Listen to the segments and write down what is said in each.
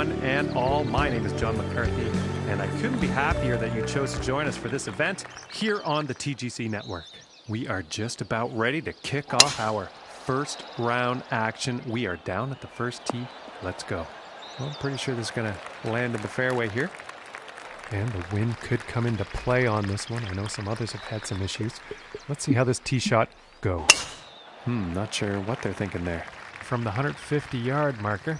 one and all. My name is John McCarthy, and I couldn't be happier that you chose to join us for this event here on the TGC Network. We are just about ready to kick off our first round action. We are down at the first tee. Let's go. Well, I'm pretty sure this is going to land in the fairway here. And the wind could come into play on this one. I know some others have had some issues. Let's see how this tee shot goes. Not sure what they're thinking there. From the 150-yard marker.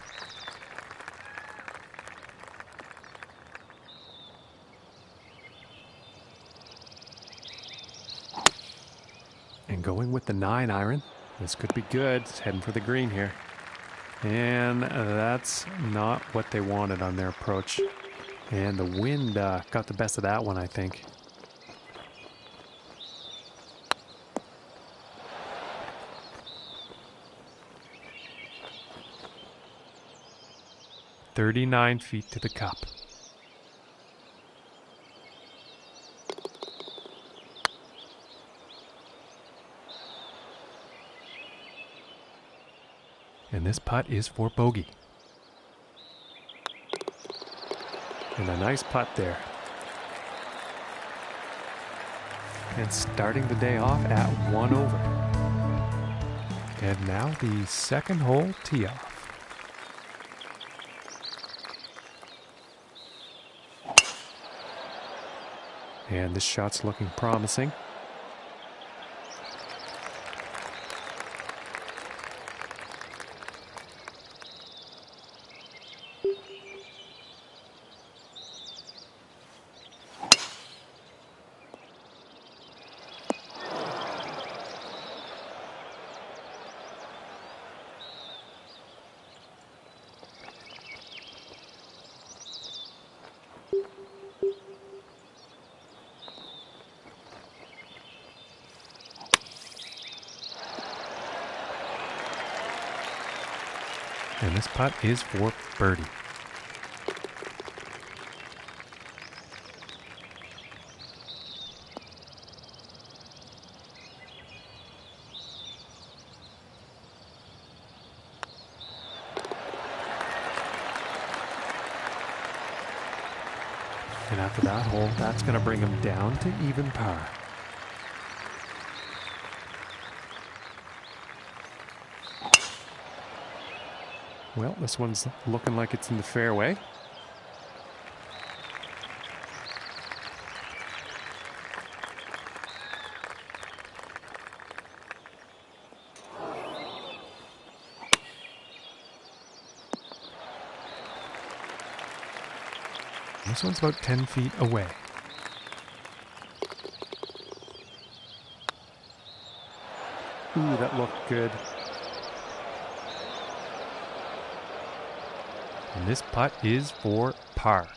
And going with the 9-iron. This could be good. It's heading for the green here. And that's not what they wanted on their approach. And the wind got the best of that one, I think. "39 feet to the cup." And this putt is for bogey. And a nice putt there. And starting the day off at 1 over. And now the second hole tee off. And this shot's looking promising. And this putt is for birdie. And after that hole, that's going to bring him down to even par. Well, this one's looking like it's in the fairway. This one's about 10 feet away. Ooh, that looked good. And this putt is for par.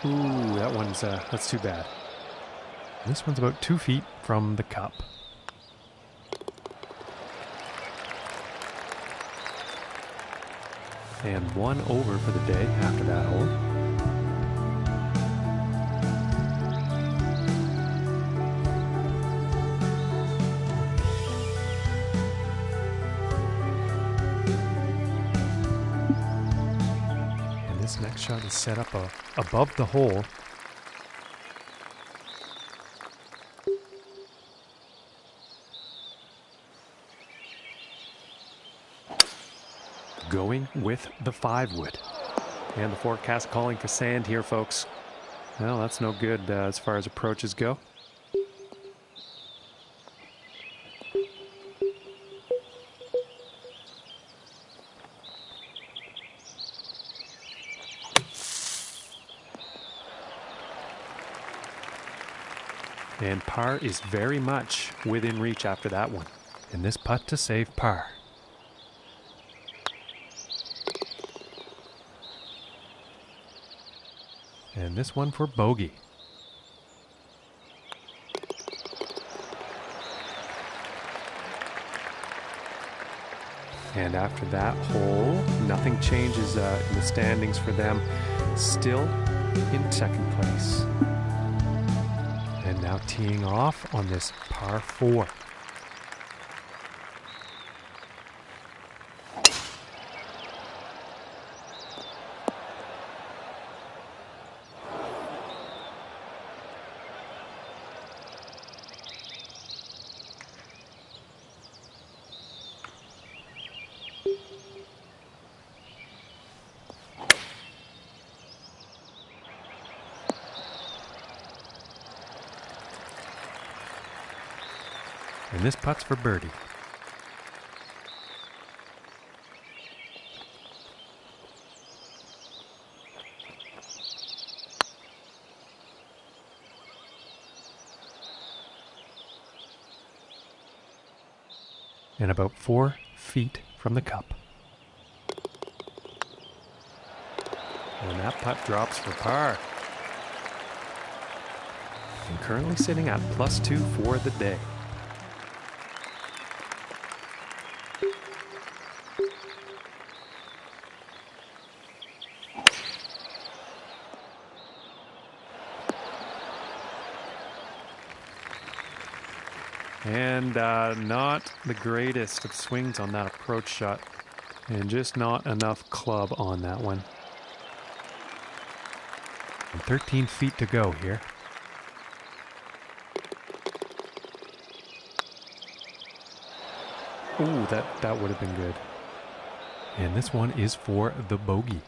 Ooh, that one's that's too bad. This one's about 2 feet from the cup. And 1 over for the day after that hole. This next shot is set up above the hole. Going with the 5-wood. And the forecast calling for sand here, folks. Well, that's no good as far as approaches go. And par is very much within reach after that one. And this putt to save par. And this one for bogey. And after that hole, nothing changes in the standings for them. Still in second place. And now teeing off on this par 4. And this putt's for birdie. And about 4 feet from the cup. And that putt drops for par. And currently sitting at +2 for the day. And not the greatest of swings on that approach shot. And just not enough club on that one. And 13 feet to go here. Ooh, that would have been good. And this one is for the bogey.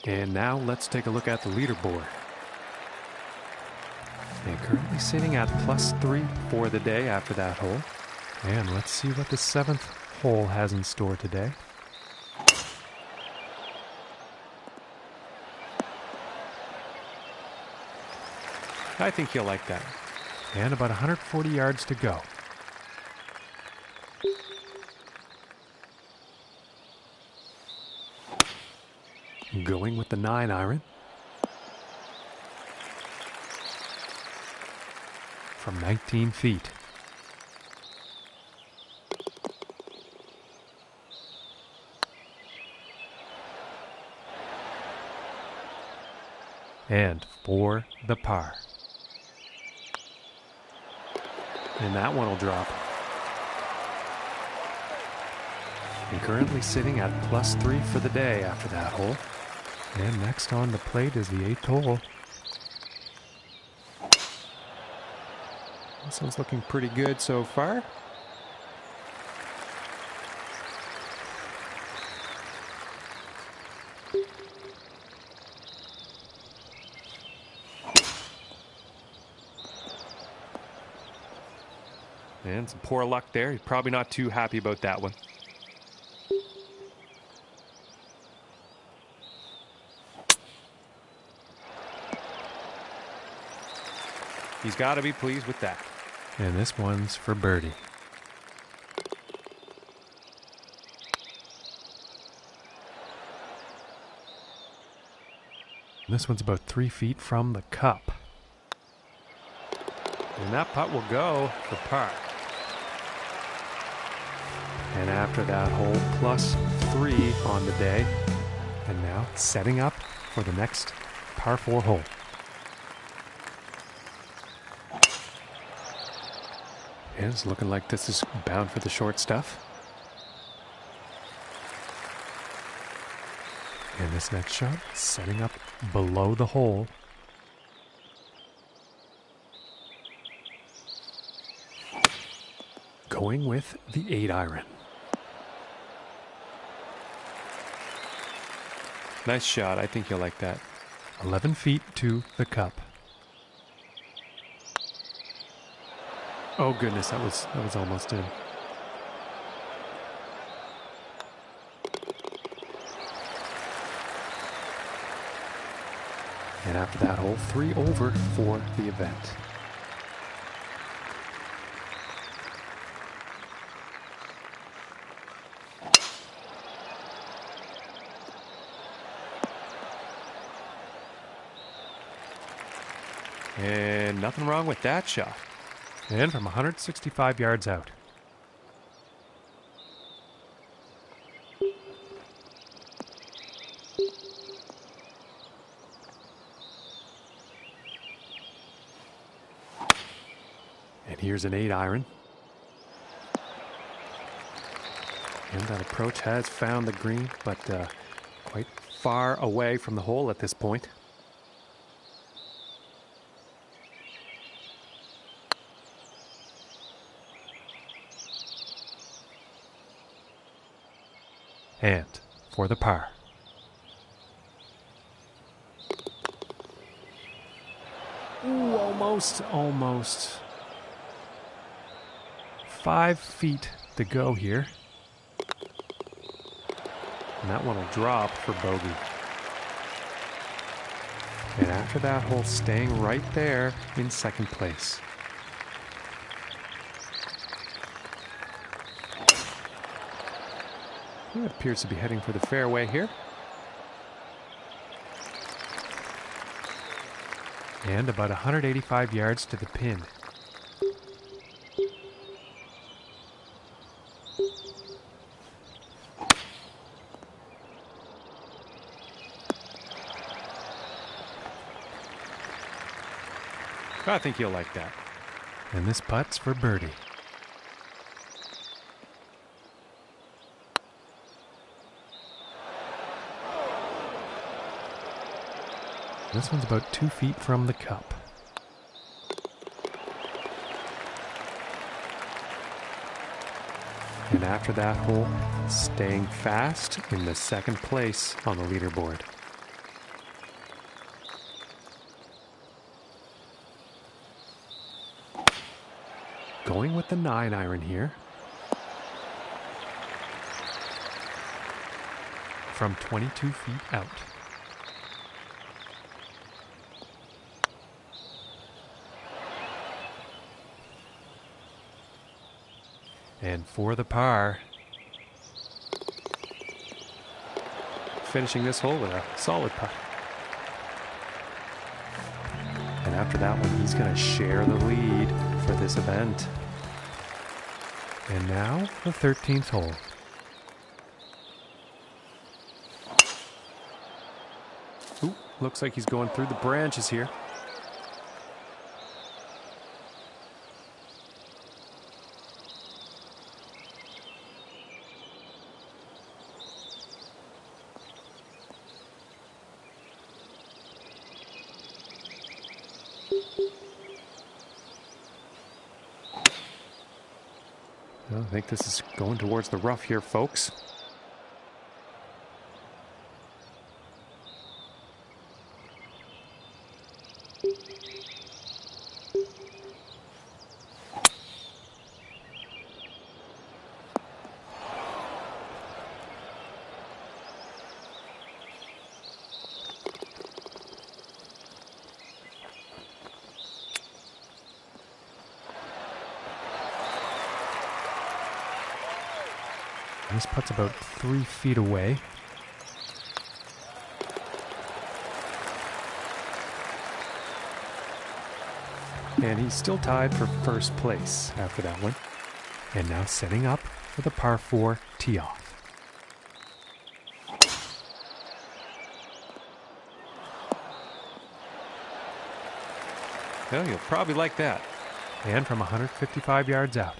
And now let's take a look at the leaderboard. And currently sitting at +3 for the day after that hole. And let's see what the 7th hole has in store today. I think you'll like that. And about 140 yards to go. Going with the 9-iron. From 19 feet. And for the par. And that one will drop. And currently sitting at +3 for the day after that hole. And next on the plate is the 8th hole. This one's looking pretty good so far. And some poor luck there. You're probably not too happy about that one. He's got to be pleased with that. And this one's for birdie. This one's about 3 feet from the cup. And that putt will go for par. And after that hole, +3 on the day. And now setting up for the next par 4 hole. And it's looking like this is bound for the short stuff. And this next shot, setting up below the hole. Going with the 8-iron. Nice shot. I think you'll like that. 11 feet to the cup. Oh goodness, that was almost in. And after that hole, 3 over for the event. And nothing wrong with that shot. And from 165 yards out. And here's an 8-iron. And that approach has found the green, but quite far away from the hole at this point. And for the par. Ooh, almost. 5 feet to go here. And that one will drop for bogey. And after that hole, staying right there in second place. It appears to be heading for the fairway here. And about 185 yards to the pin. I think you'll like that. And this putt's for birdie. This one's about 2 feet from the cup. And after that hole, staying fast in the second place on the leaderboard. Going with the 9-iron here. From 22 feet out. And for the par. Finishing this hole with a solid putt. And after that one, he's going to share the lead for this event. And now, the 13th hole. Ooh, looks like he's going through the branches here. I think this is going towards the rough here, folks. This putt's about 3 feet away. And he's still tied for first place after that one. And now setting up for the par 4 tee off. Well, you'll probably like that. And from 155 yards out.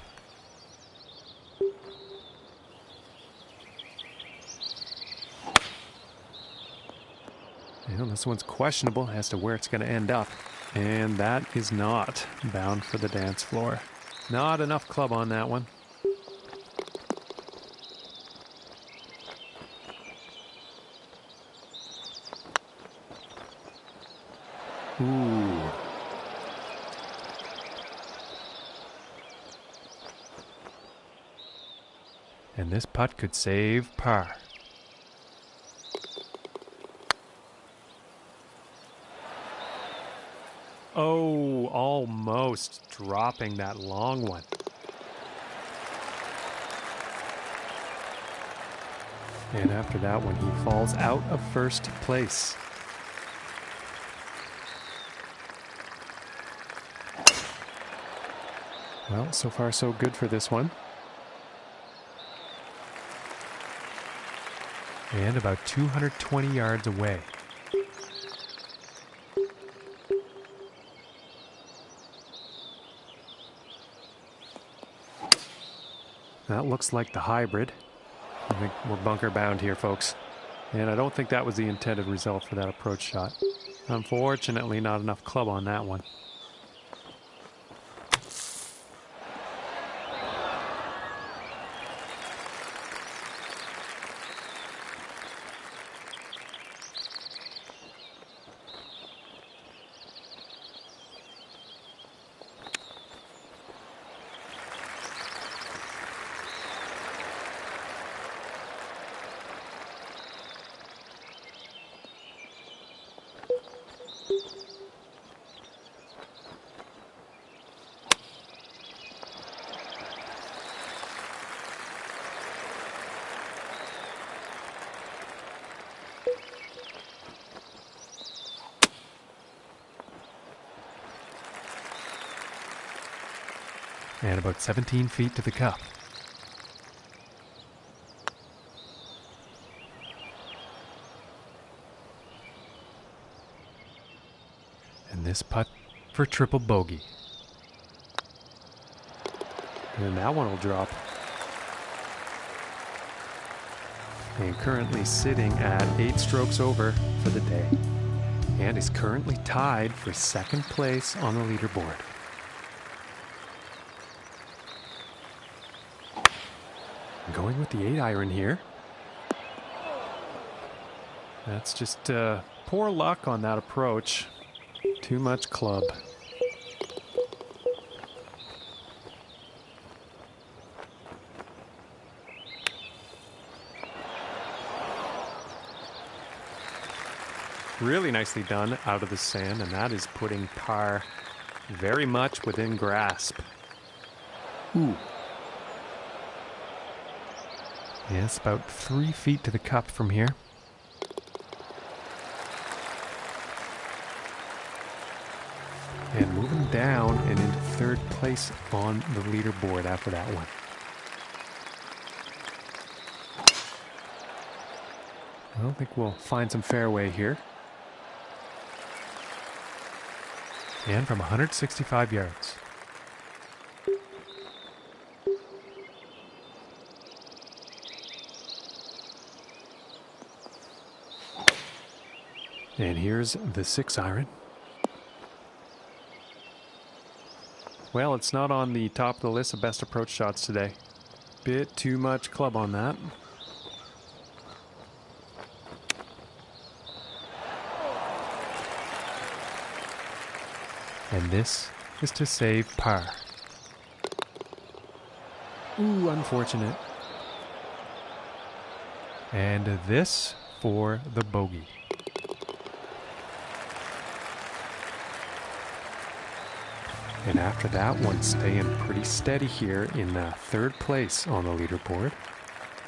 And this one's questionable as to where it's going to end up. And that is not bound for the dance floor. Not enough club on that one. Ooh. And this putt could save par. Oh, almost dropping that long one. And after that one, he falls out of first place. Well, so far so good for this one. And about 220 yards away. That looks like the hybrid. I think we're bunker bound here, folks. And I don't think that was the intended result for that approach shot. Unfortunately, not enough club on that one. And about 17 feet to the cup. And this putt for triple bogey. And that one will drop. And currently sitting at 8 strokes over for the day. And is currently tied for second place on the leaderboard. Going with the 8-iron here. That's just poor luck on that approach. Too much club. Really nicely done out of the sand, and that is putting par very much within grasp. Ooh. Yes, about 3 feet to the cup from here. And moving down and into third place on the leaderboard after that one. I don't think we'll find some fairway here. And from 165 yards. And here's the 6-iron. Well, it's not on the top of the list of best approach shots today. Bit too much club on that. And this is to save par. Ooh, unfortunate. And this for the bogey. And after that one, staying pretty steady here in third place on the leaderboard.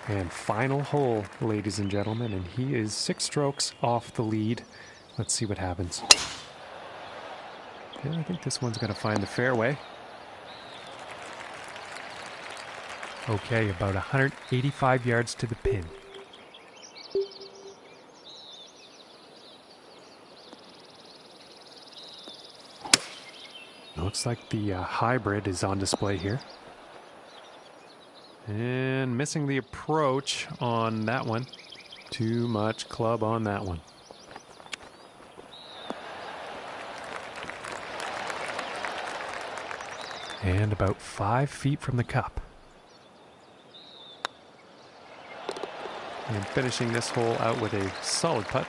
And final hole, ladies and gentlemen, and he is 6 strokes off the lead. Let's see what happens. Yeah, I think this one's going to find the fairway. Okay, about 185 yards to the pin. Looks like the hybrid is on display here. And missing the approach on that one. Too much club on that one. And about 5 feet from the cup. And finishing this hole out with a solid putt.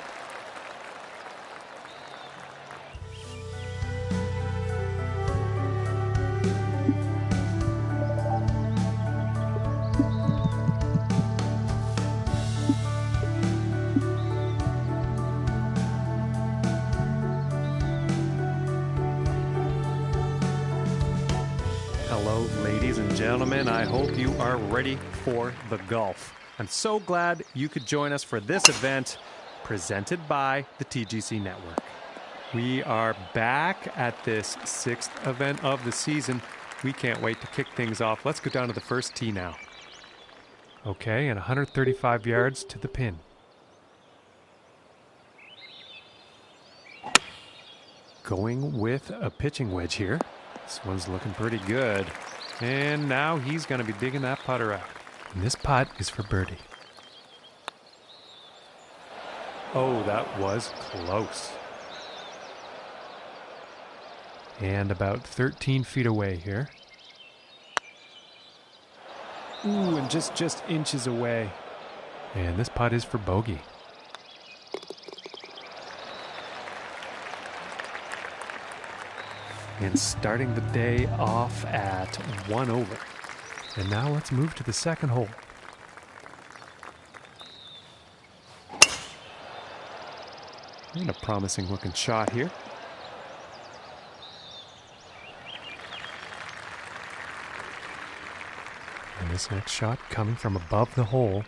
Hello, ladies and gentlemen. I hope you are ready for the golf. I'm so glad you could join us for this event presented by the TGC Network. We are back at this 6th event of the season. We can't wait to kick things off. Let's go down to the first tee now. Okay, and 135 yards to the pin. Going with a pitching wedge here. This one's looking pretty good. And now he's going to be digging that putter out. And this putt is for birdie. Oh, that was close. And about 13 feet away here. Ooh, and just inches away. And this putt is for bogey. And starting the day off at 1 over. And now let's move to the second hole. And a promising looking shot here. And this next shot coming from above the hole.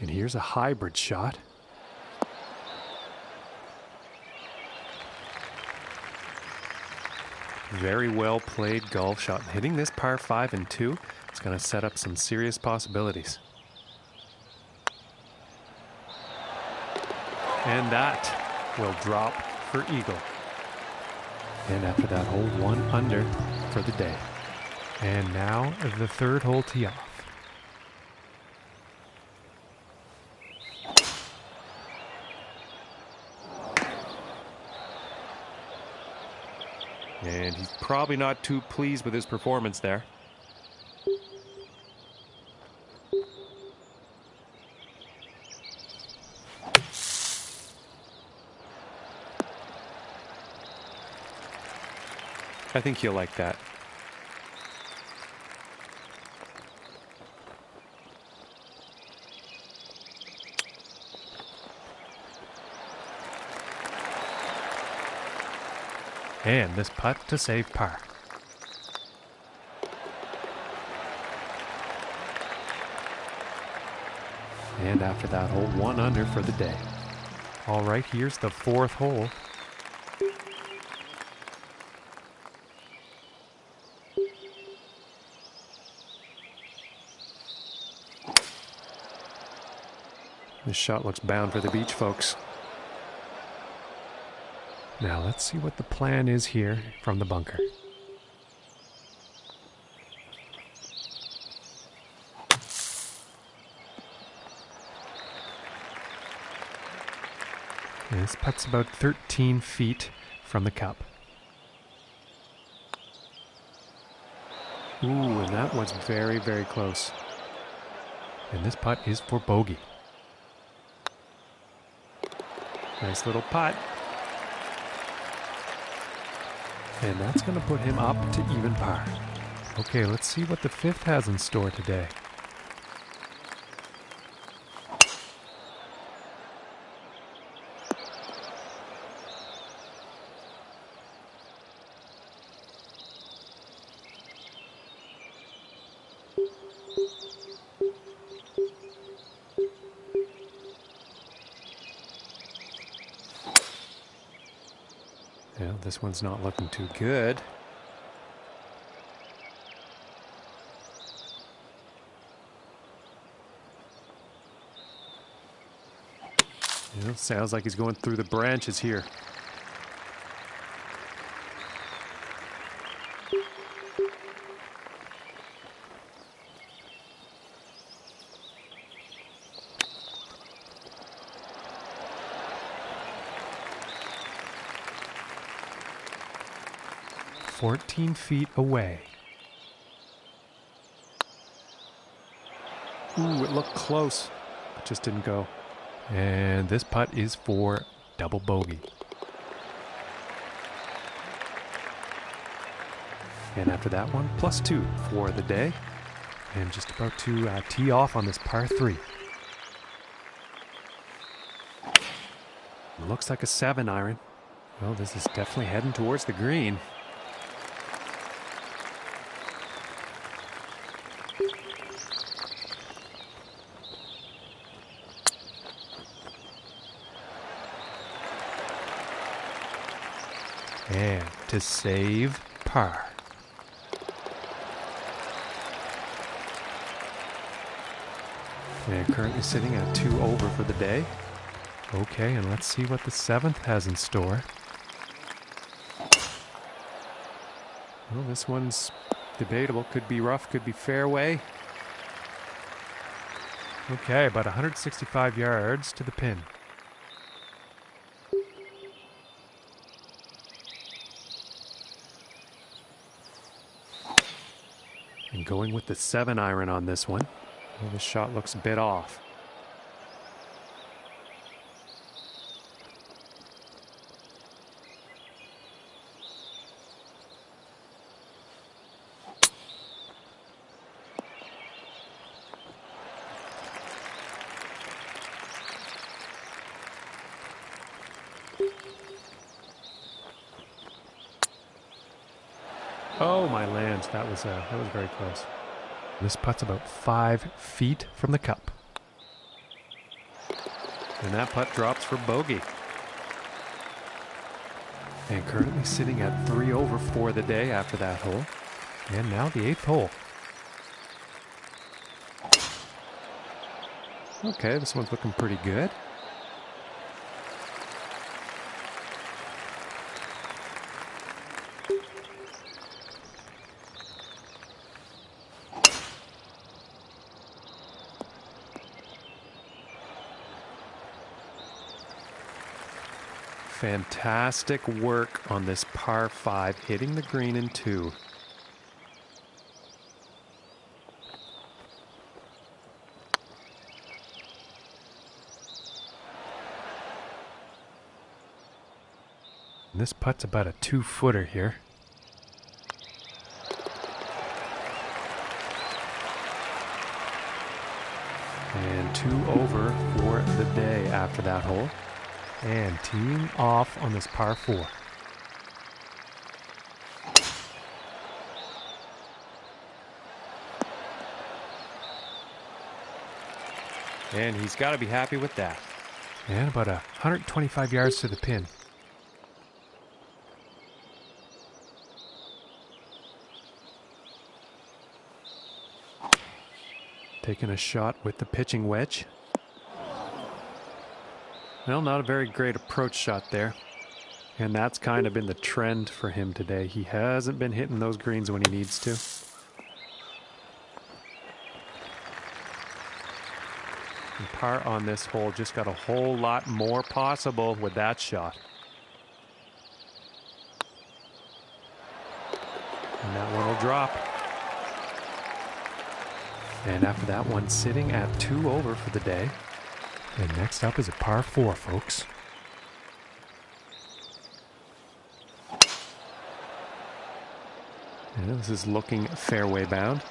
And here's a hybrid shot. Very well played golf shot. Hitting this par 5 and 2, it's going to set up some serious possibilities. And that will drop for eagle. And after that hole, 1 under for the day. And now the third hole tee off. And he's probably not too pleased with his performance there. I think he'll like that. And this putt to save par. And after that hole, 1 under for the day. All right, here's the fourth hole. This shot looks bound for the beach, folks. Now let's see what the plan is here from the bunker. And this putt's about 13 feet from the cup. Ooh, and that was very, very close. And this putt is for bogey. Nice little putt. And that's going to put him up to even par. Okay, let's see what the fifth has in store today. Well, this one's not looking too good. You know, sounds like he's going through the branches here. "14 feet away." Ooh, it looked close. It just didn't go. And this putt is for double bogey. And after that one, +2 for the day. And just about to tee off on this par 3. Looks like a 7-iron. Well, this is definitely heading towards the green. And to save par. And currently sitting at 2 over for the day. Okay, and let's see what the 7th has in store. Well, this one's debatable. Could be rough, could be fairway. Okay, about 165 yards to the pin. And going with the 7-iron on this one. Well, this shot looks a bit off. Oh my lands, that was very close. This putt's about 5 feet from the cup. And that putt drops for bogey. And currently sitting at 3 over for the day after that hole. And now the 8th hole. Okay, this one's looking pretty good. Fantastic work on this par 5, hitting the green in 2. This putt's about a 2-footer here. And 2 over for the day after that hole. And teeing off on this par 4. And he's got to be happy with that. And about 125 yards to the pin. Taking a shot with the pitching wedge. Well, not a very great approach shot there. And that's kind of been the trend for him today. He hasn't been hitting those greens when he needs to. And par on this hole just got a whole lot more possible with that shot. And that one will drop. And after that one, sitting at 2 over for the day. And next up is a par 4, folks. And this is looking fairway bound.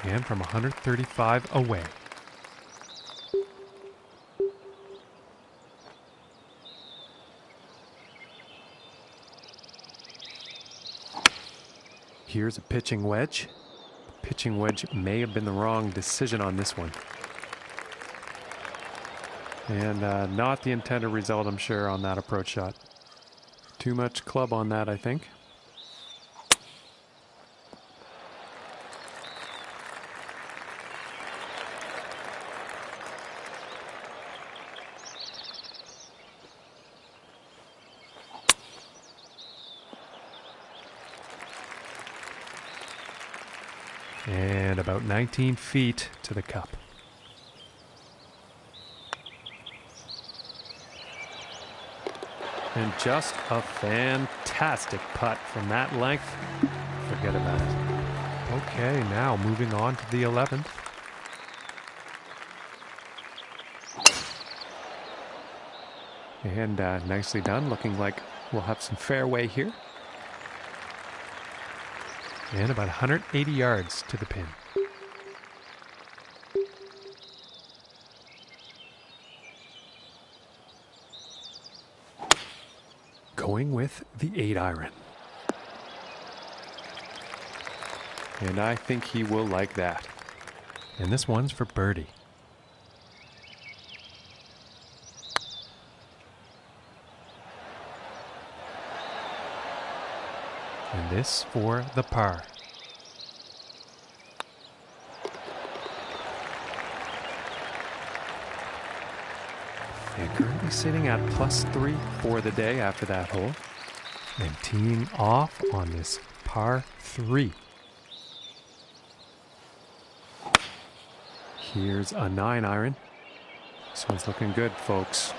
And from 135 away. Here's a pitching wedge. Pitching wedge may have been the wrong decision on this one. And not the intended result, I'm sure, on that approach shot. Too much club on that, I think. And about 19 feet to the cup. And just a fantastic putt from that length. Forget about it. Okay, now moving on to the 11th. And nicely done. Looking like we'll have some fairway here. And about 180 yards to the pin. Going with the 8-iron. And I think he will like that. And this one's for birdie. And this for the par. And currently sitting at +3 for the day after that hole. And teeing off on this par 3. Here's a 9-iron. This one's looking good, folks.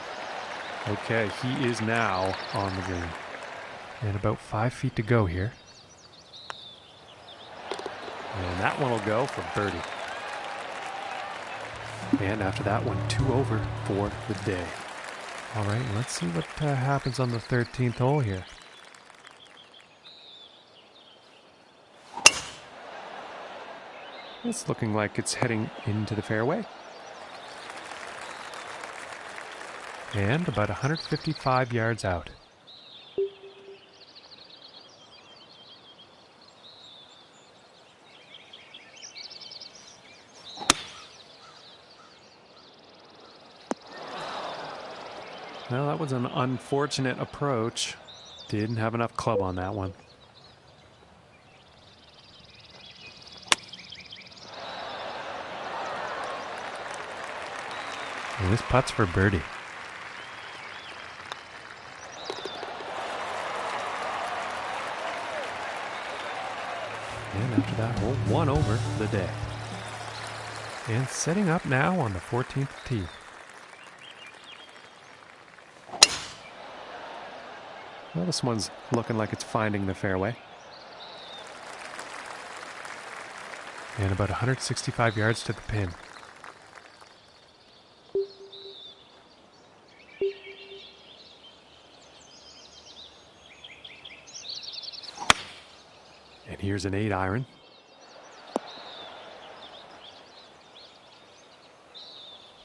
Okay, he is now on the green. And about 5 feet to go here. And that one will go for birdie. And after that one, 2 over for the day. All right, let's see what happens on the 13th hole here. It's looking like it's heading into the fairway. And about 155 yards out. Well, that was an unfortunate approach. Didn't have enough club on that one. And this putt's for birdie. And after that hole, 1 over for the day. And setting up now on the 14th tee. Well, this one's looking like it's finding the fairway. And about 165 yards to the pin. And here's an 8-iron.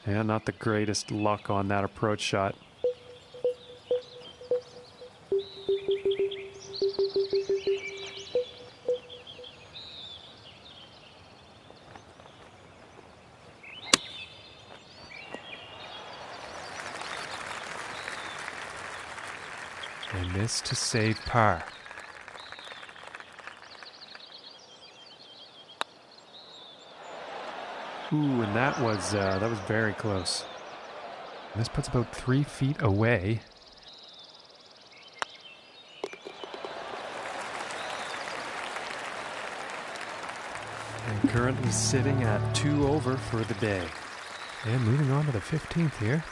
And not the greatest luck on that approach shot. And this to save par. Ooh, and that was very close. And this puts about 3 feet away. And currently sitting at 2 over for the day. And moving on to the 15th here.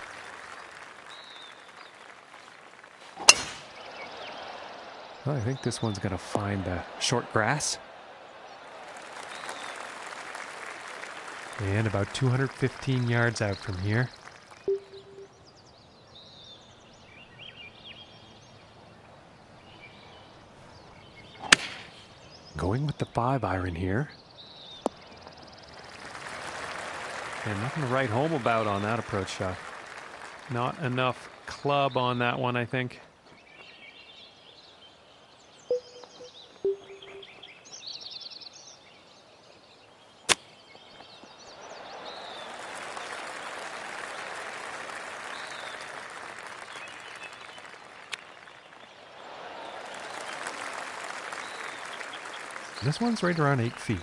Well, I think this one's going to find the short grass. And about 215 yards out from here. Going with the 5-iron here. And nothing to write home about on that approach shot. Not enough club on that one, I think. This one's right around 8 feet.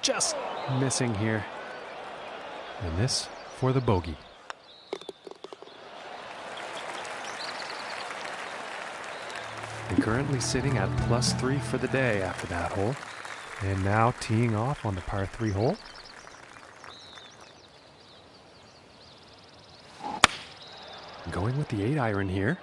Just missing here. And this for the bogey. And currently sitting at +3 for the day after that hole. And now teeing off on the par 3 hole. Going with the 8-iron here.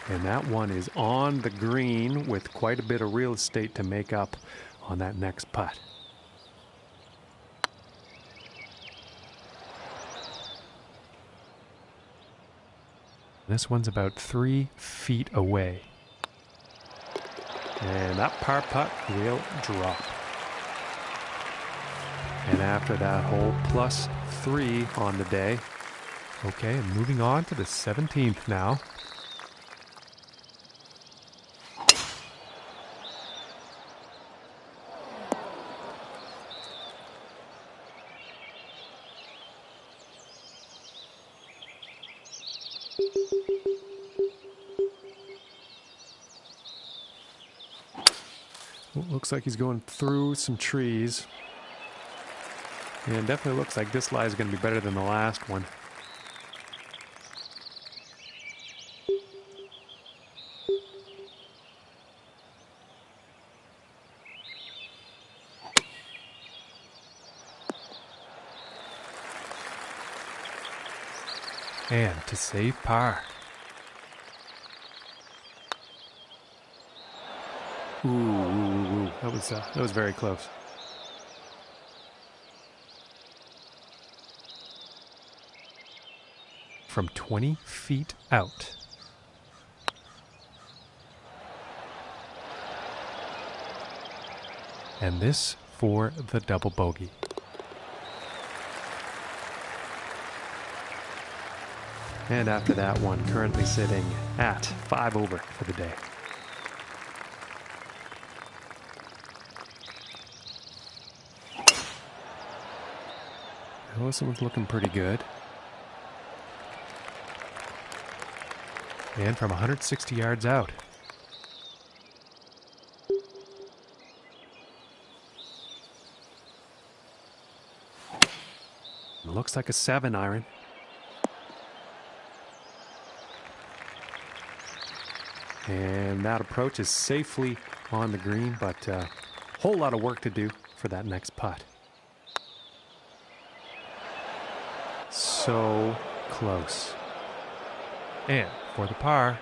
And that one is on the green with quite a bit of real estate to make up on that next putt. This one's about 3 feet away. And that par putt will drop. And after that hole, +3 on the day. Okay, and moving on to the 17th now. Well, looks like he's going through some trees. And it definitely looks like this lie is going to be better than the last one. And to save par. Ooh. That was very close. From 20 feet out. And this for the double bogey. And after that one, currently sitting at 5 over for the day. Oh, this one's looking pretty good. And from 160 yards out. Looks like a 7 iron. And that approach is safely on the green, but a whole lot of work to do for that next putt. So close. And for the par.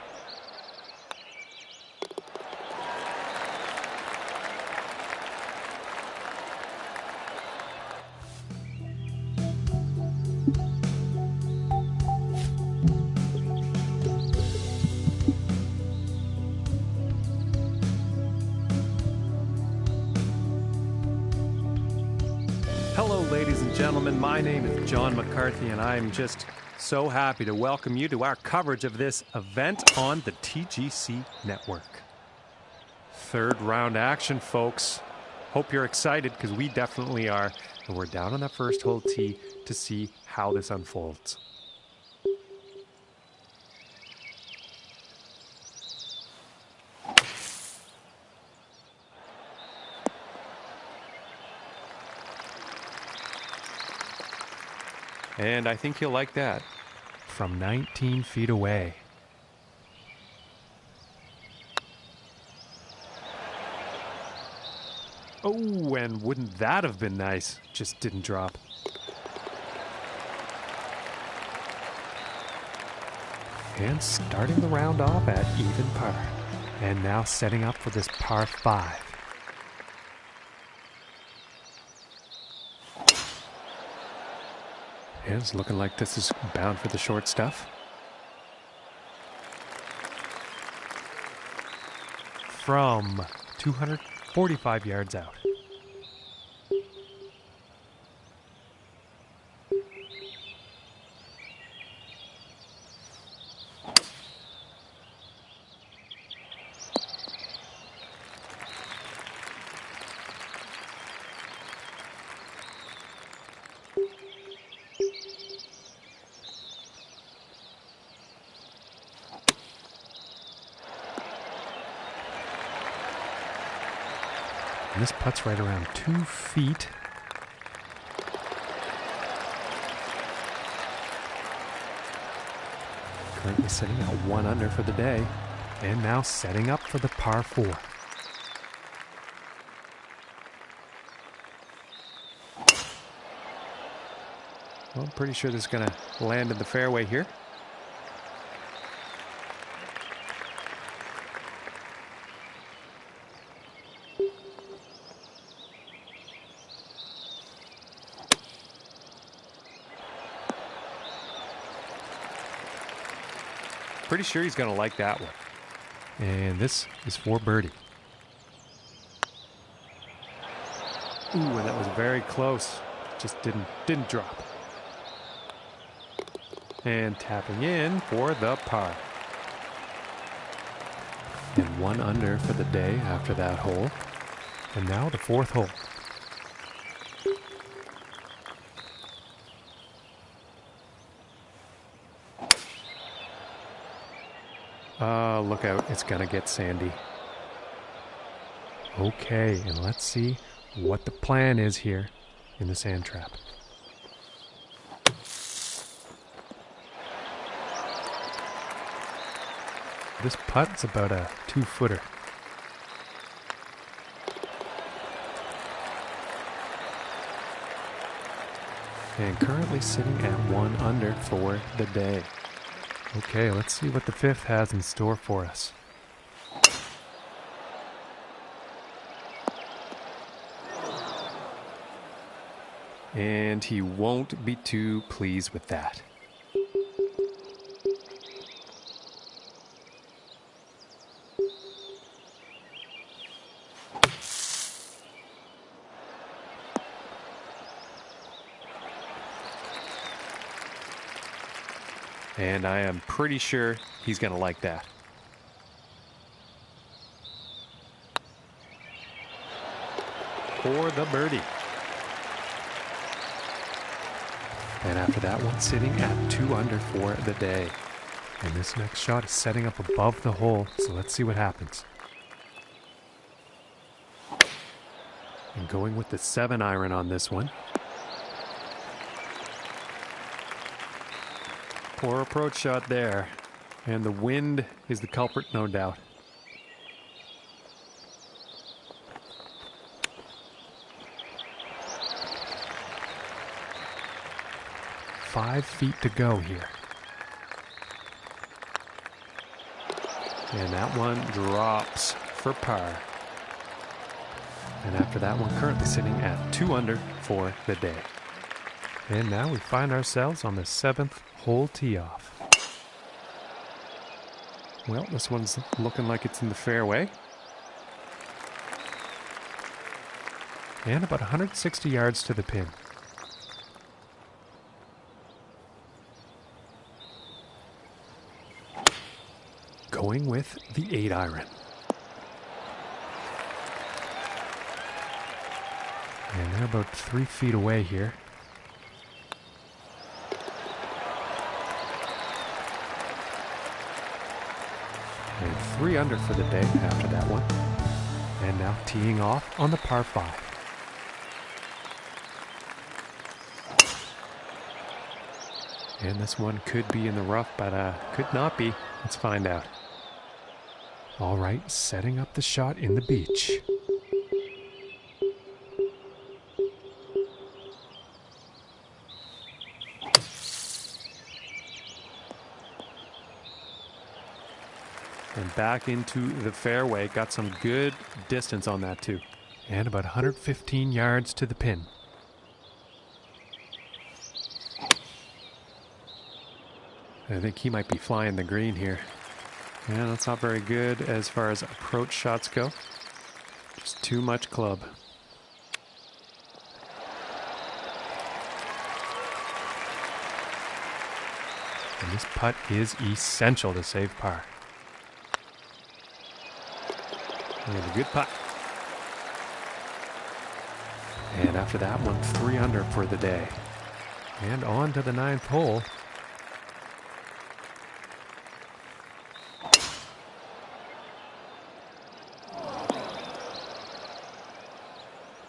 Hello, ladies and gentlemen. My name is John McCarthy, and I'm just so happy to welcome you to our coverage of this event on the TGC network. Third round action, folks. Hope you're excited, because we definitely are. And we're down on that first hole tee to see how this unfolds. And I think you'll like that. From 19 feet away. Oh, and wouldn't that have been nice? Just didn't drop. And starting the round off at even par. And now setting up for this par 5. And it's looking like this is bound for the short stuff. From 245 yards out. And this putt's right around 2 feet. Currently sitting at 1 under for the day. And now setting up for the par 4. Well, I'm pretty sure this is going to land in the fairway here. Pretty sure he's going to like that one. And this is for birdie. Ooh, and that was very close. Just didn't drop. And tapping in for the par. And 1 under for the day after that hole. And now the 4th hole. Look out, it's gonna get sandy. Okay, and let's see what the plan is here in the sand trap. This putt's about a 2-footer. And currently sitting at 1 under for the day. Okay, let's see what the 5th has in store for us. And he won't be too pleased with that. And I am pretty sure he's going to like that. For the birdie. And after that one, sitting at 2 under for the day. And this next shot is setting up above the hole, so let's see what happens. And going with the 7 iron on this one. Poor approach shot there. And the wind is the culprit, no doubt. Five feet to go here. And that one drops for par. And after that one, currently sitting at 2 under for the day. And now we find ourselves on the 7th hole tee off. Well, this one's looking like it's in the fairway. And about 160 yards to the pin. Going with the 8 iron. And they're about 3 feet away here. And 3 under for the day after that one. And now teeing off on the par 5. And this one could be in the rough, but could not be. Let's find out. All right, setting up the shot in the beach. And back into the fairway. Got some good distance on that too. And about 115 yards to the pin. I think he might be flying the green here. Yeah, that's not very good as far as approach shots go. Just too much club. And this putt is essential to save par. And a good putt. And after that one, 3 under for the day. And on to the 9th hole.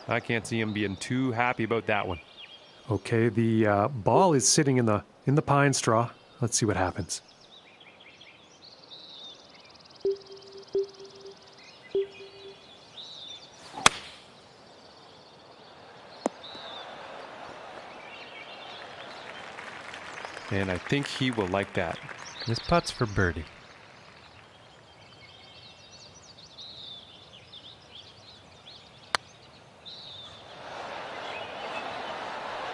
I can't see him being too happy about that one. Okay, the ball is sitting in the pine straw. Let's see what happens. And I think he will like that. This putt's for birdie.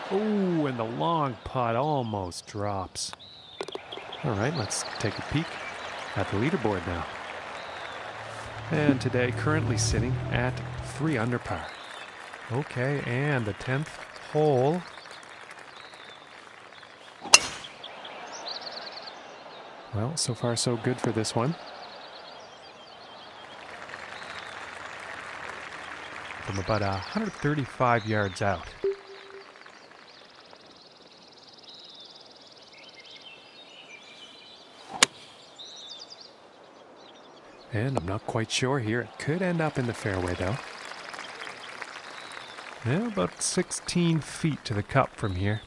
Oh, and the long putt almost drops. All right, let's take a peek at the leaderboard now. And today, currently sitting at 3 under par. Okay, and the 10th hole. Well, so far so good for this one. From about 135 yards out. And I'm not quite sure here. It could end up in the fairway though. Yeah, about 16 feet to the cup from here.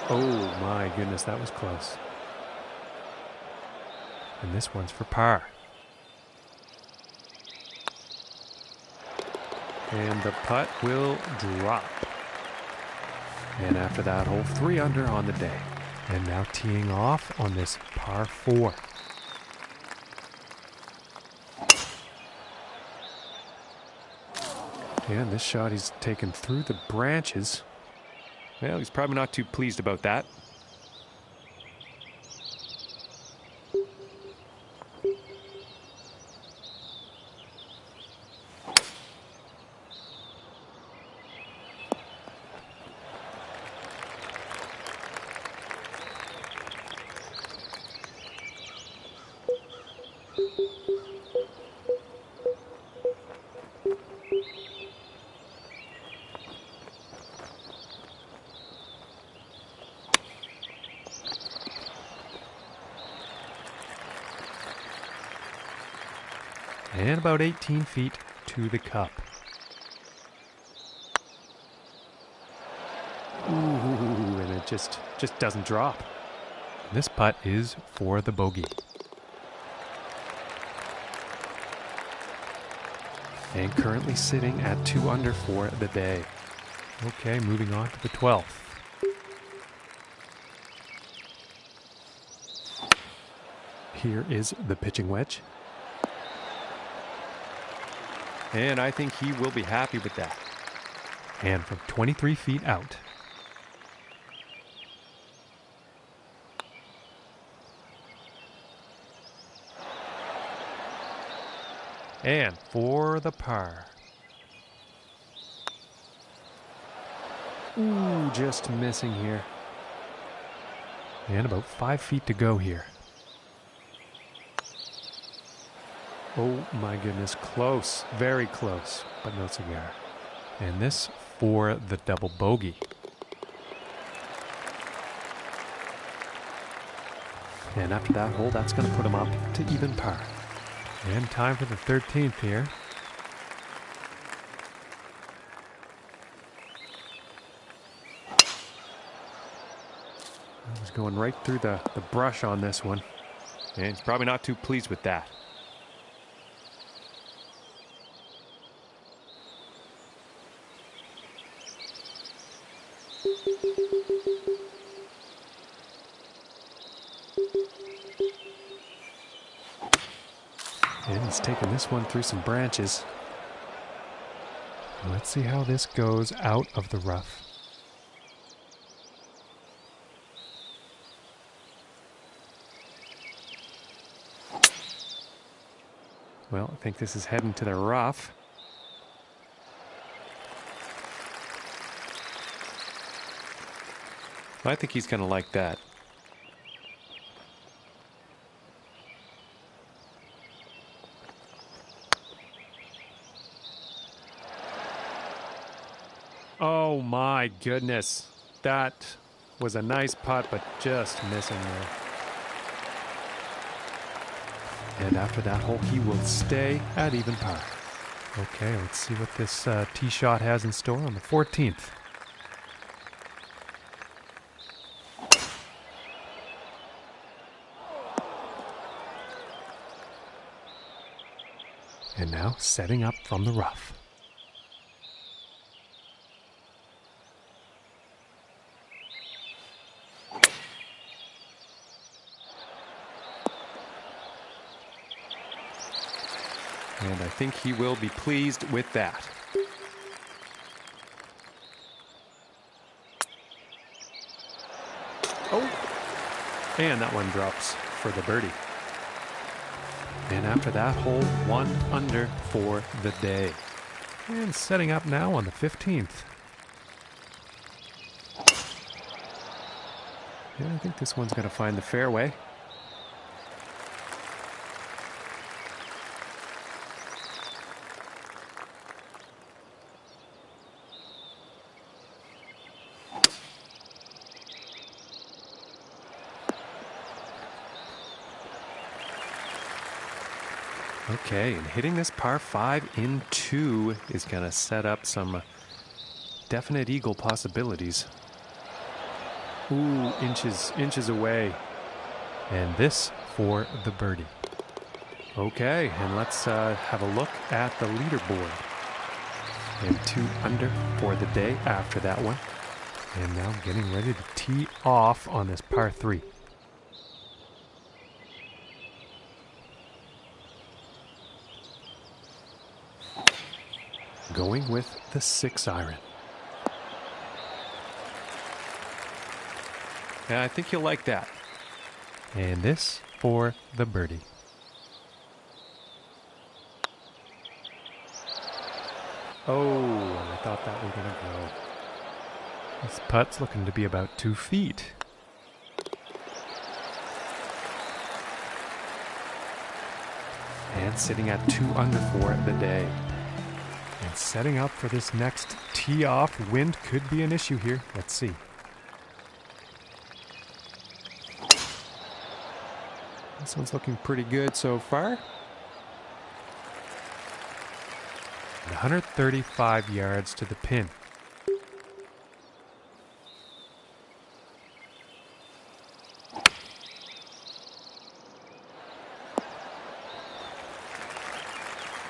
Oh my goodness, that was close. And this one's for par. And the putt will drop. And after that hole, 3 under on the day. And now teeing off on this par 4. And this shot he's taken through the branches. Well, he's probably not too pleased about that. And about 18 feet to the cup. Ooh, and it just doesn't drop. This putt is for the bogey. And currently sitting at 2 under for the day. Okay, moving on to the 12th. Here is the pitching wedge. And I think he will be happy with that. And from 23 feet out. And for the par. Ooh, just missing here. And about 5 feet to go here. Oh my goodness, close, very close, but no cigar. And this for the double bogey. And after that hole, that's going to put him up to even par. And time for the 13th here. I was going right through the brush on this one. And he's probably not too pleased with that. And he's taking this one through some branches. Let's see how this goes out of the rough. Well, I think this is heading to the rough. I think he's going to like that. Oh my goodness. That was a nice putt, but just missing there. And after that hole, he will stay at even par. Okay, let's see what this tee shot has in store on the 14th. And now setting up from the rough. And I think he will be pleased with that. Oh! And that one drops for the birdie. And after that hole, 1 under for the day. And setting up now on the 15th. Yeah, I think this one's going to find the fairway. Okay, and hitting this par 5 in 2 is going to set up some definite eagle possibilities. Ooh, inches away. And this for the birdie. Okay, and let's have a look at the leaderboard. And 2 under for the day after that one. And now getting ready to tee off on this par 3. Going with the 6 iron. And I think you'll like that. And this for the birdie. Oh, I thought that was going to go. This putt's looking to be about 2 feet. And sitting at 2 under for the day. And setting up for this next tee off. Wind could be an issue here. Let's see. This one's looking pretty good so far. 135 yards to the pin.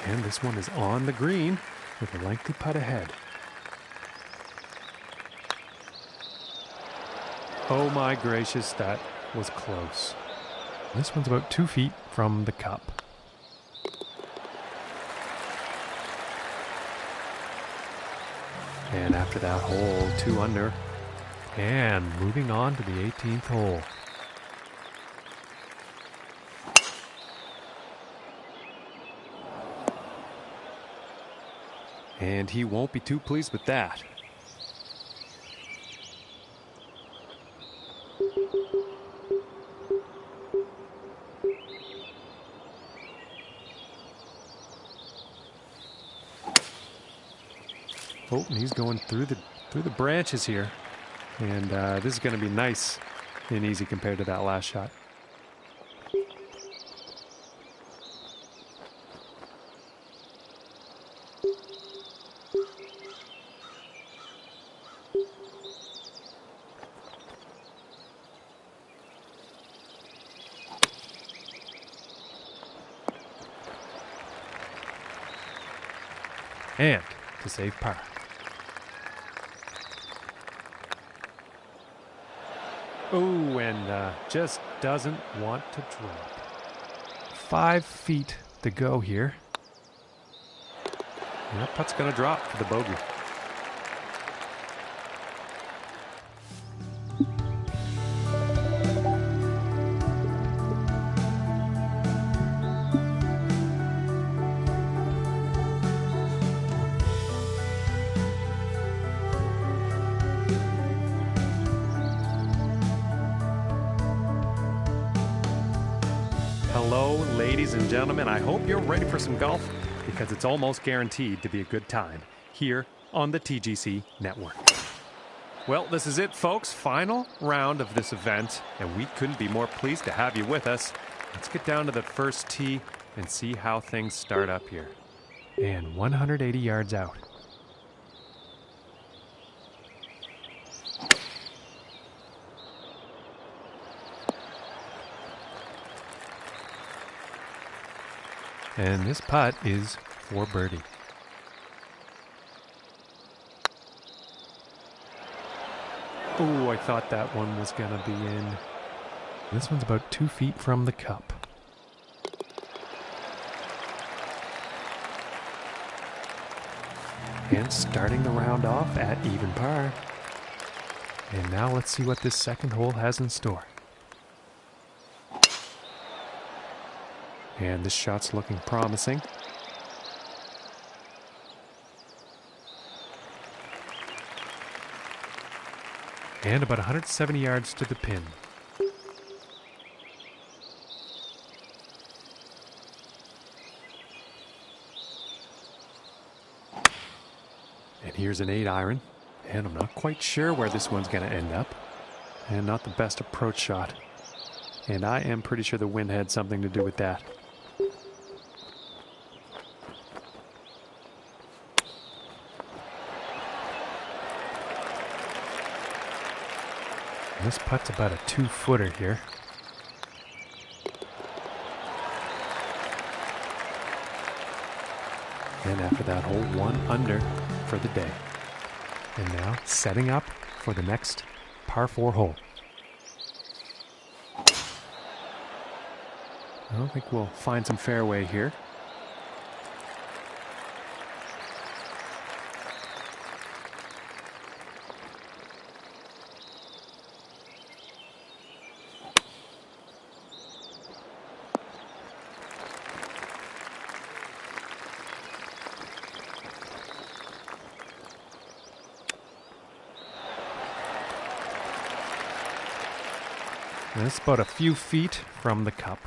And this one is on the green with a lengthy putt ahead. Oh my gracious, that was close. This one's about 2 feet from the cup. And after that hole, 2 under. And moving on to the 18th hole. And he won't be too pleased with that. Oh, and he's going through the branches here. And this is going to be nice and easy compared to that last shot. And to save par. Oh, and just doesn't want to drop. 5 feet to go here. And that putt's going to drop for the bogey. Hello, ladies and gentlemen. I hope you're ready for some golf because it's almost guaranteed to be a good time here on the TGC Network. Well, this is it, folks. Final round of this event, and we couldn't be more pleased to have you with us. Let's get down to the first tee and see how things start up here. And 180 yards out. And this putt is for birdie. Oh, I thought that one was going to be in. This one's about 2 feet from the cup. And starting the round off at even par. And now let's see what this second hole has in store. And this shot's looking promising. And about 170 yards to the pin. And here's an 8-iron. And I'm not quite sure where this one's going to end up. And not the best approach shot. And I am pretty sure the wind had something to do with that. This putt's about a 2-footer here. And after that hole, 1 under for the day. And now setting up for the next par 4 hole. I don't think we'll find some fairway here. And it's about a few feet from the cup.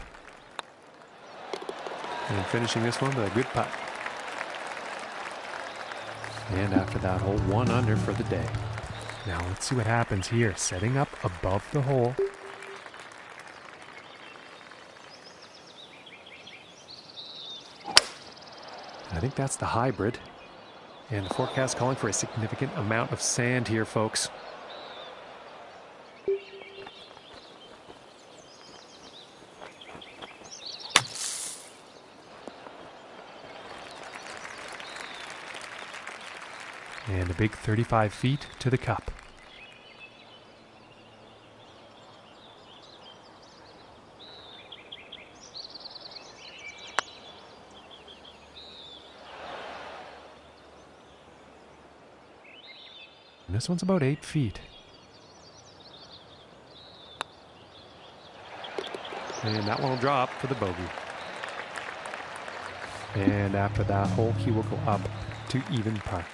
And finishing this one with a good putt. And after that hole, 1 under for the day. Now let's see what happens here. Setting up above the hole. I think that's the hybrid. And the forecast calling for a significant amount of sand here, folks. And a big 35 feet to the cup. And this one's about 8 feet. And that one will drop for the bogey. And after that hole, he will go up to even par.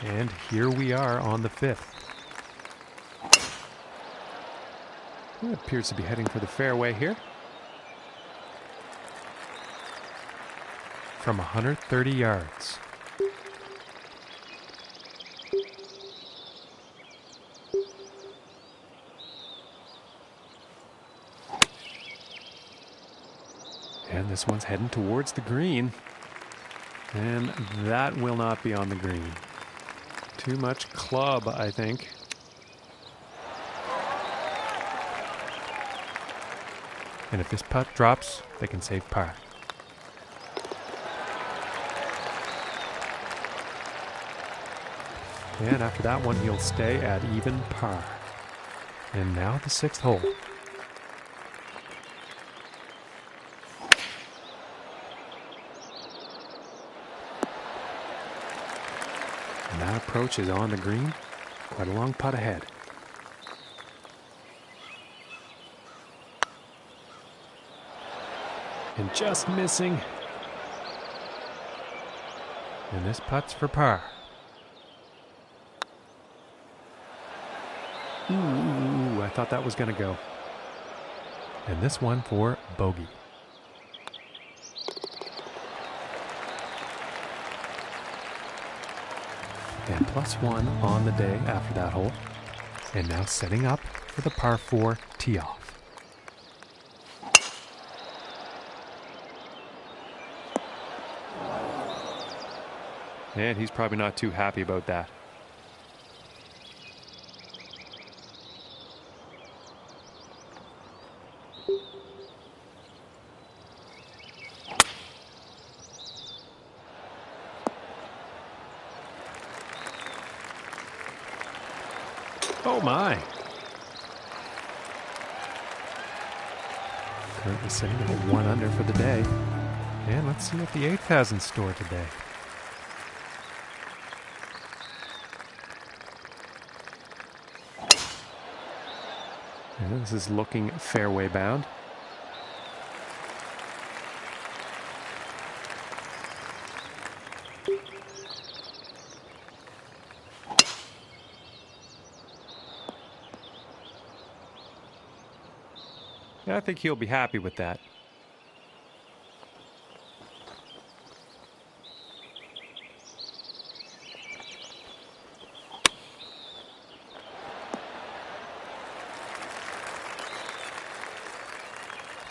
And here we are on the 5th. It appears to be heading for the fairway here. From 130 yards. And this one's heading towards the green. And that will not be on the green. Too much club, I think. And if this putt drops, they can save par. And after that one, he'll stay at even par. And now the 6th hole. And that approach is on the green. Quite a long putt ahead. And just missing. And this putt's for par. Ooh, I thought that was going to go. And this one for bogey. And +1 on the day after that hole. And now setting up for the par 4 tee off. And he's probably not too happy about that. Oh my! Currently sitting at 1 under for the day. And let's see what the 8th has in store today. And this is looking fairway bound. I think he'll be happy with that.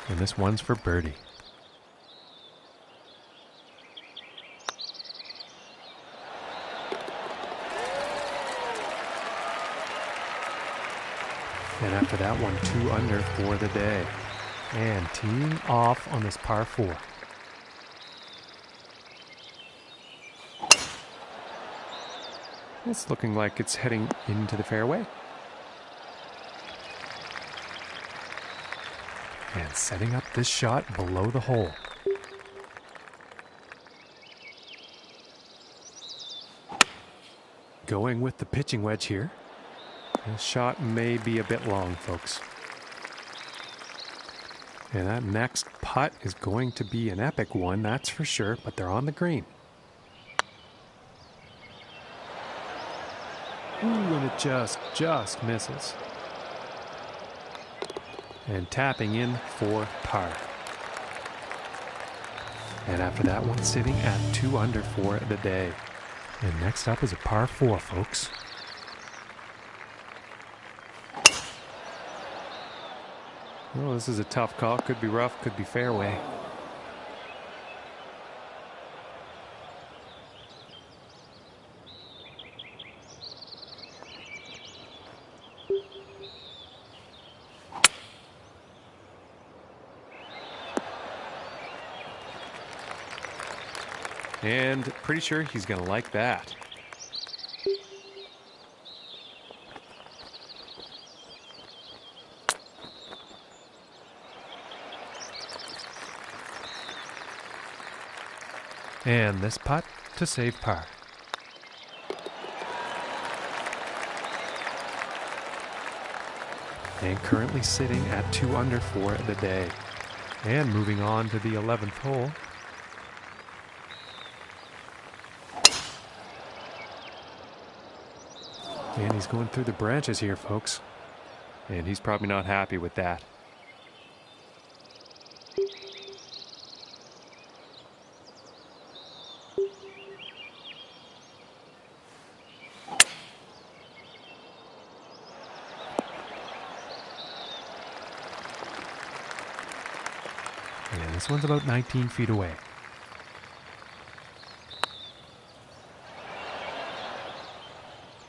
And this one's for birdie. And after that one, 2 under for the day. And teeing off on this par 4. It's looking like it's heading into the fairway. And setting up this shot below the hole. Going with the pitching wedge here. This shot may be a bit long, folks. And that next putt is going to be an epic one, that's for sure, but they're on the green. Ooh, and it just misses. And tapping in for par. And after that one, sitting at 2 under for the day. And next up is a par 4, folks. Well, this is a tough call. Could be rough, could be fairway. And pretty sure he's going to like that. And this putt to save par. And currently sitting at 2 under for the day. And moving on to the 11th hole. And he's going through the branches here, folks. And he's probably not happy with that. And this one's about 19 feet away.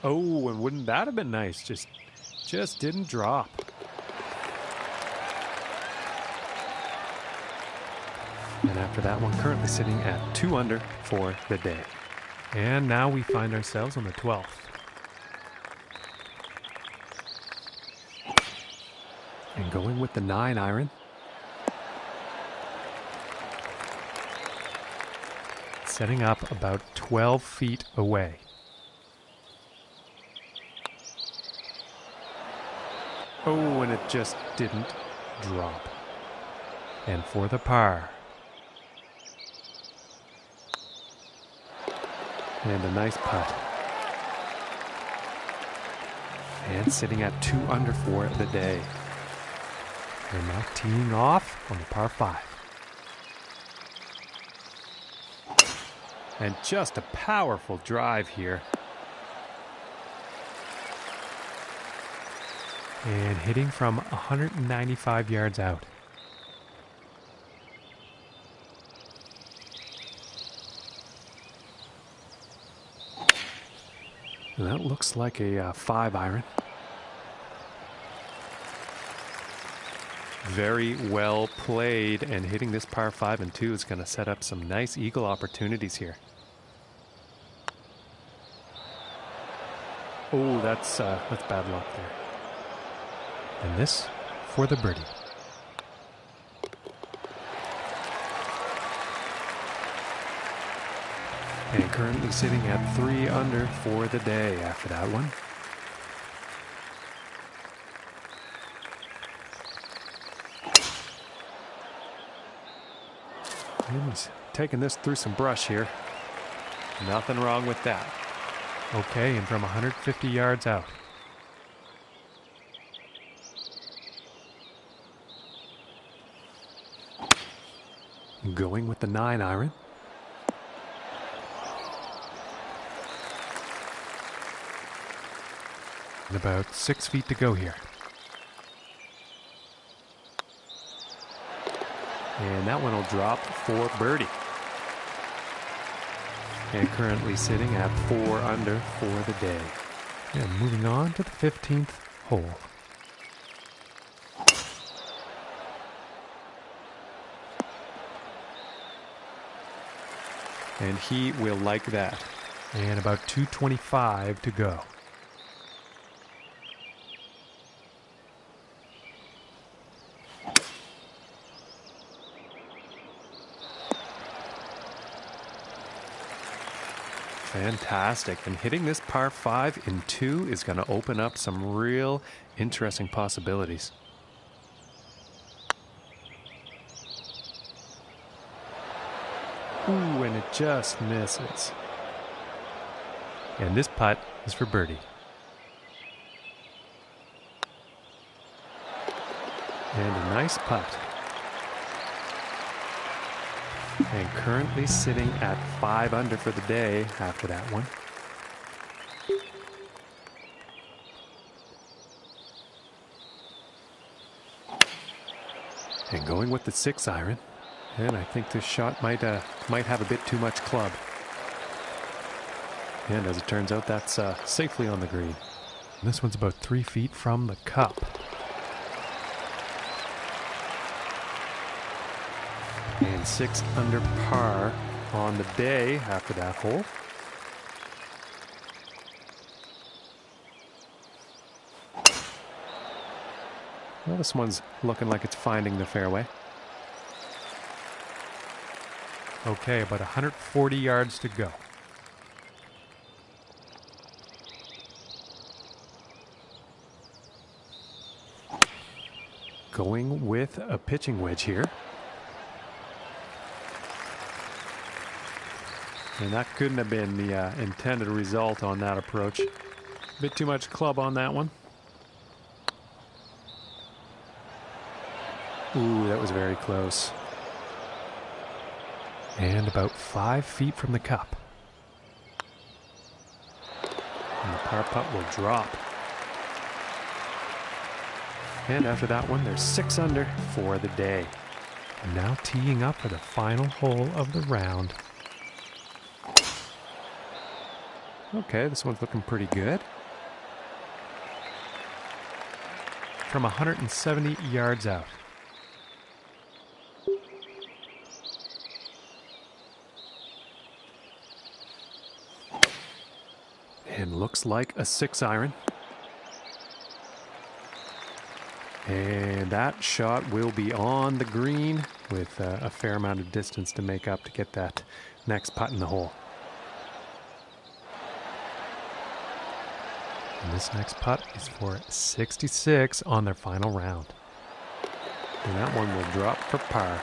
Oh, and wouldn't that have been nice? Just didn't drop. And after that one, currently sitting at 2 under for the day. And now we find ourselves on the 12th. And going with the 9 iron. Setting up about 12 feet away. Oh, and it just didn't drop. And for the par. And a nice putt. And sitting at 2 under for the day. And now teeing off on the par 5. And just a powerful drive here. And hitting from 195 yards out. And that looks like a 5 iron. Very well played, and hitting this par 5 and 2 is going to set up some nice eagle opportunities here. Oh, that's bad luck there. And this for the birdie. And currently sitting at 3 under for the day after that one. And he's taking this through some brush here. Nothing wrong with that. Okay, and from 150 yards out. Going with the 9 iron. And about 6 feet to go here. And that one will drop for birdie. And currently sitting at 4 under for the day. And moving on to the 15th hole. And he will like that. And about 225 to go. Fantastic. And hitting this par 5 in 2 is going to open up some real interesting possibilities. Ooh, and it just misses. And this putt is for birdie. And a nice putt. And currently sitting at 5 under for the day after that one. And going with the 6 iron. And I think this shot might have a bit too much club. And as it turns out, that's safely on the green. And this one's about 3 feet from the cup. And 6 under par on the day after that hole. Well, this one's looking like it's finding the fairway. Okay, about 140 yards to go. Going with a pitching wedge here. And that couldn't have been the intended result on that approach. A bit too much club on that one. Ooh, that was very close. And about 5 feet from the cup. And the par putt will drop. And after that one, they're 6 under for the day. And now teeing up for the final hole of the round. Okay, this one's looking pretty good. From 170 yards out. And looks like a 6-iron. And that shot will be on the green with a fair amount of distance to make up to get that next putt in the hole. And this next putt is for 66 on their final round. And that one will drop for par.